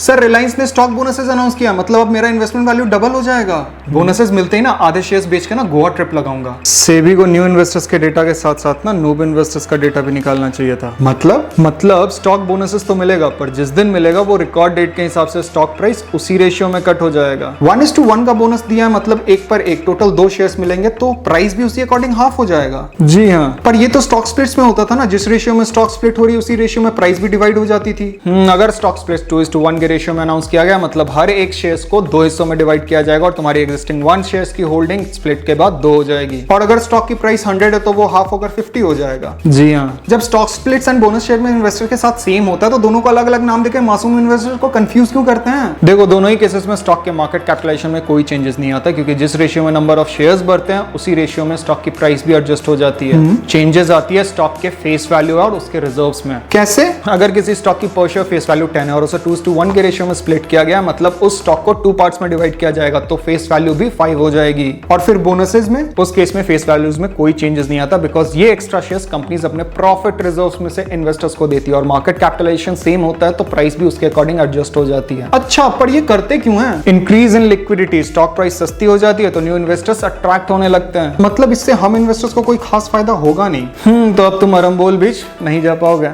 Sir Reliance ने stock bonuses announce किया, मतलब अब मेरा इन्वेस्टमेंट वैल्यू डबल हो जाएगा। बोनसेस मिलते ही ना आधे शेयर्स बेच के ना गोवा ट्रिप लगाऊंगा। सेबी को न्यू इन्वेस्टर्स के डेटा के साथ साथ ना नूब इन्वेस्टर्स का डेटा भी निकालना चाहिए था। मतलब स्टॉक बोनसेस तो मिलेगा, पर जिस दिन मिलेगा वो रिकॉर्ड डेट के हिसाब से स्टॉक प्राइस उसी रेशियो में कट हो जाएगा। 1:1 का बोनस दिया है, मतलब 1 पर 1, टोटल 2 शेयर्स मिलेंगे तो प्राइस भी उसी अकॉर्डिंग हाफ हो जाएगा। जी हाँ, पर ये तो स्टॉक स्प्लिट्स में होता था ना, जिस रेशियो में स्टॉक स्प्लिट हो रही है उसी रेशियो में प्राइस भी डिवाइड हो जाती थी। अगर स्टॉक स्प्लिट 2:1 के रेशियो में अनाउंस किया गया, मतलब हर एक शेयर्स को 2 हिस्सों में डिवाइड किया जाएगा और तुम्हारी एग्जिस्टिंग 1 शेयर्स की होल्डिंग स्प्लिट के बाद 2 हो जाएगी। और अगर स्टॉक की प्राइस 100 है तो वो हाफ होकर 50 हो जाएगा। जी हाँ, जब stock splits and bonus share में इन्वेस्टर के साथ सेम होता है तो दोनों को अलग अलग नाम देकर मासूम इन्वेस्टर को कंफ्यूज क्यों करते हैं? देखो, दोनों ही केसेस में स्टॉक के मार्केट कैपिटलाइजेशन में कोई चेंजेस नहीं आता, क्योंकि जिस रेशियो में नंबर ऑफ शेयर्स बढ़ते हैं उसी रेशियो में स्टॉक की प्राइस भी एडजस्ट हो जाती है। चेंजेस आती है स्टॉक के फेस वैल्यू और उसके रिजर्व्स में। कैसे? अगर किसी स्टॉक की पर शेयर फेस वैल्यू 10 है और उसे 2:1 के रेशियो में स्प्लिट किया गया, मतलब उस स्टॉक को 2 पार्ट्स में डिवाइड किया जाएगा तो फेस वैल्यू भी 5 हो जाएगी। और फिर बोनसेस में, उस केस में फेस वैल्यूज में कोई चेंजेस नहीं आता, बिकॉज ये एक्स्ट्रा शेयर्स कंपनीज अपने प्रॉफिट रिजर्व्स में से इन्वेस्टर्स को देती है और मार्केट कैपिटलाइजेशन सेम होता है तो प्राइस भी उसके अकॉर्डिंग एडजस्ट हो जाती है। अच्छा, पर ये करते क्यों हैं? Increase in liquidity, stock price सस्ती हो जाती है तो न्यू इन्वेस्टर्स अट्रैक्ट होने लगते हैं, मतलब इससे हम इन्वेस्टर्स को कोई खास फायदा होगा नहीं। तो अब तुम अरंबोल बीच नहीं जा पाओगे।